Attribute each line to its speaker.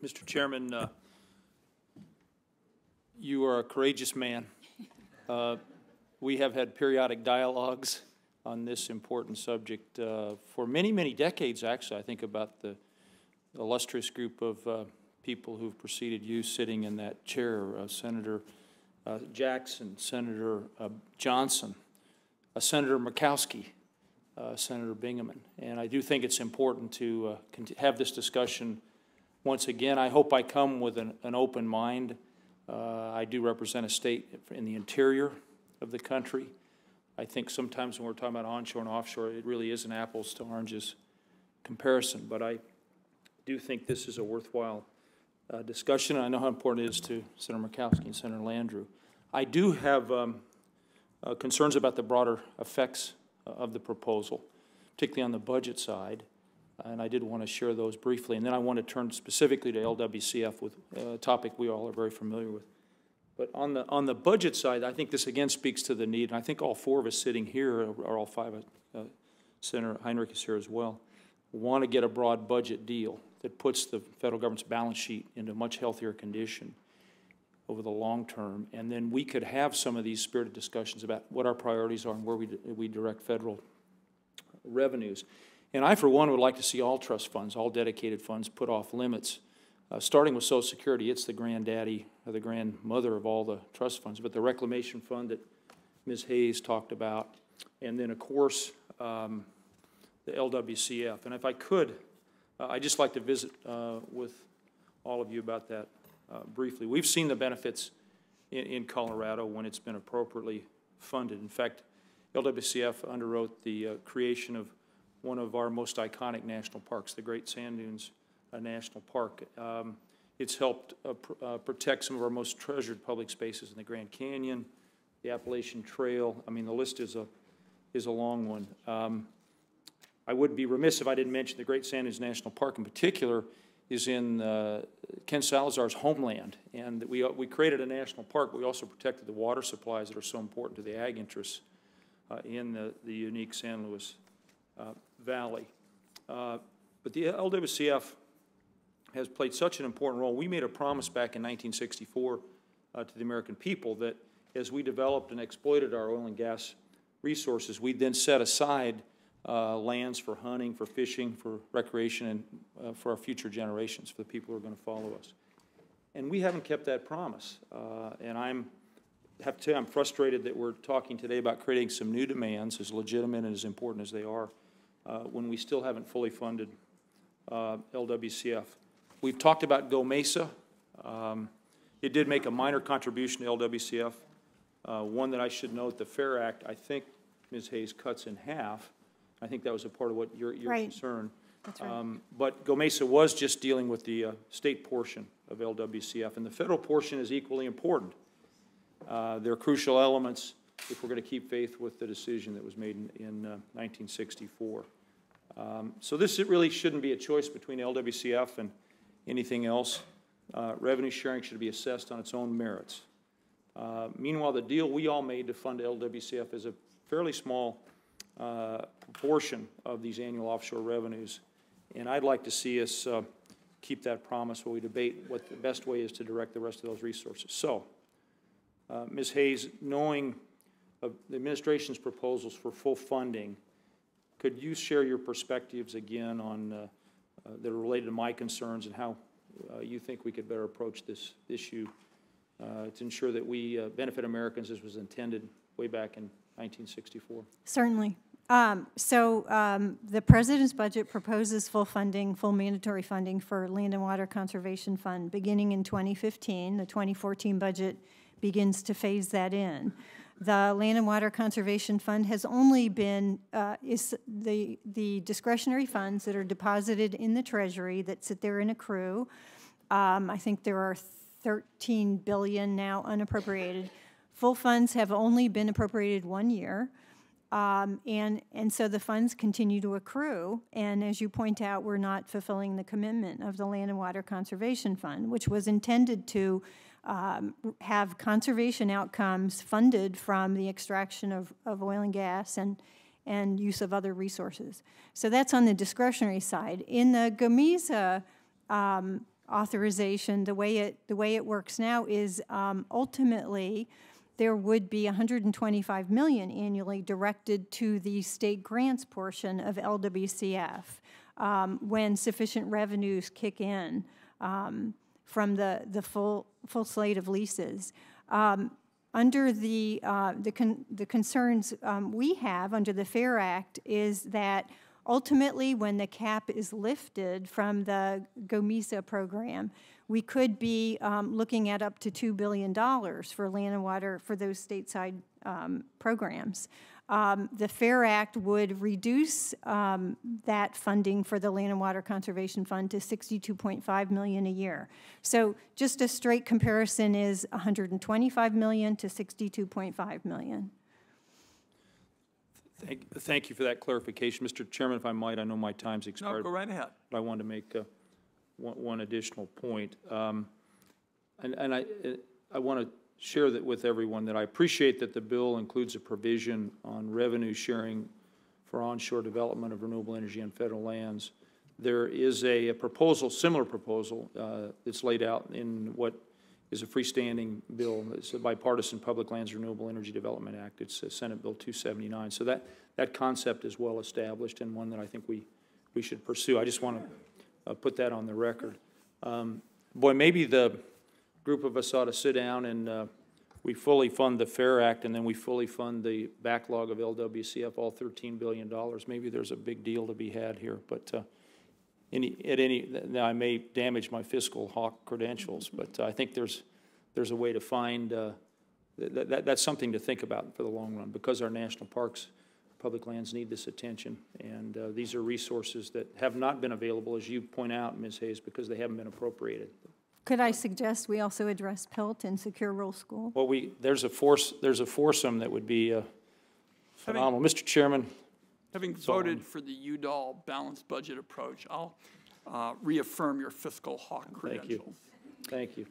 Speaker 1: Mr. Chairman, you are a courageous man. We have had periodic dialogues on this important subject for many, many decades, actually. I think about the illustrious group of people who've preceded you sitting in that chair, Senator Jackson, Senator Johnson, Senator Murkowski, Senator Bingaman. And I do think it's important to have this discussion once again. I hope I come with an open mind. I do represent a state in the interior of the country. I think sometimes when we're talking about onshore and offshore, it really is an apples to oranges comparison. But I do think this is a worthwhile discussion. I know how important it is to Senator Murkowski and Senator Landrieu. I do have concerns about the broader effects of the proposal, particularly on the budget side, and I did want to share those briefly. And then I want to turn specifically to LWCF, with a topic we all are very familiar with. But on the budget side, I think this again speaks to the need, and I think all four of us sitting here, or all five, Senator Heinrich is here as well, want to get a broad budget deal that puts the federal government's balance sheet into a much healthier condition over the long term. And then we could have some of these spirited discussions about what our priorities are and where we direct federal revenues. And I, for one, would like to see all trust funds, all dedicated funds, put off limits, starting with Social Security. It's the granddaddy or the grandmother of all the trust funds, but the Reclamation Fund that Ms. Hayes talked about, and then, of course, the LWCF. And if I could, I'd just like to visit with all of you about that briefly. We've seen the benefits in Colorado when it's been appropriately funded. In fact, LWCF underwrote the creation of one of our most iconic national parks, the Great Sand Dunes National Park. It's helped protect some of our most treasured public spaces in the Grand Canyon, the Appalachian Trail. I mean, the list is a long one. I would be remiss if I didn't mention the Great Sand Dunes National Park in particular is in Ken Salazar's homeland. And we created a national park, but we also protected the water supplies that are so important to the ag interests in the unique San Luis Valley. But the LWCF has played such an important role. We made a promise back in 1964 to the American people that as we developed and exploited our oil and gas resources, we'd then set aside lands for hunting, for fishing, for recreation, and for our future generations, for the people who are going to follow us. And we haven't kept that promise. And have to tell you, I'm frustrated that we're talking today about creating some new demands, as legitimate and as important as they are, when we still haven't fully funded LWCF. We've talked about Go Mesa. It did make a minor contribution to LWCF. One that I should note, the FAIR Act, I think Ms. Hayes cuts in half. I think that was a part of what your concern.
Speaker 2: That's right.
Speaker 1: But Go Mesa was just dealing with the state portion of LWCF, and the federal portion is equally important. They're crucial elements if we're going to keep faith with the decision that was made in 1964. So this really shouldn't be a choice between LWCF and anything else. Revenue sharing should be assessed on its own merits. Meanwhile, the deal we all made to fund LWCF is a fairly small proportion of these annual offshore revenues, and I'd like to see us keep that promise while we debate what the best way is to direct the rest of those resources. So, Ms. Hayes, knowing of the administration's proposals for full funding, could you share your perspectives again on that are related to my concerns and how you think we could better approach this issue to ensure that we benefit Americans as was intended way back in 1964?
Speaker 2: Certainly. The President's budget proposes full funding, full mandatory funding for Land and Water Conservation Fund beginning in 2015. The 2014 budget begins to phase that in. The Land and Water Conservation Fund has only been, is the discretionary funds that are deposited in the Treasury that sit there and accrue. I think there are $13 billion now unappropriated. Full funds have only been appropriated 1 year. And so the funds continue to accrue, and as you point out, we're not fulfilling the commitment of the Land and Water Conservation Fund, which was intended to have conservation outcomes funded from the extraction of oil and gas and use of other resources. So that's on the discretionary side. In the GOMESA authorization, the way it works now is ultimately there would be $125 million annually directed to the state grants portion of LWCF when sufficient revenues kick in from the full slate of leases. Under the concerns we have under the FAIR Act is that ultimately when the cap is lifted from the GOMESA program, we could be looking at up to $2 billion for land and water for those stateside programs. The FAIR Act would reduce that funding for the Land and Water Conservation Fund to $62.5 million a year. So just a straight comparison is $125 million to $62.5 million.
Speaker 1: Thank you for that clarification. Mr. Chairman, if I might, I know my time's expired.
Speaker 3: No, go right ahead.
Speaker 1: But I wanted to make one additional point. And I want to share that with everyone that I appreciate that the bill includes a provision on revenue sharing for onshore development of renewable energy on federal lands. There is a proposal, similar proposal, that's laid out in what is a freestanding bill. It's a bipartisan Public Lands Renewable Energy Development Act. It's Senate Bill 279. So that concept is well established and one that I think we should pursue. I just want to put that on the record. Boy, maybe the group of us ought to sit down and we fully fund the FAIR Act and then we fully fund the backlog of LWCF, all $13 billion. Maybe there's a big deal to be had here, but now I may damage my fiscal hawk credentials, but I think there's a way to find, that's something to think about for the long run because our national parks, public lands need this attention, and these are resources that have not been available, as you point out, Ms. Hayes, because they haven't been appropriated.
Speaker 2: Could I suggest we also address PELT and Secure Rural School?
Speaker 1: Well, there's a foursome that would be phenomenal. Mr. Chairman.
Speaker 3: Having voted for the Udall balanced budget approach, I'll reaffirm your fiscal hawk credentials.
Speaker 1: Thank you. Thank you.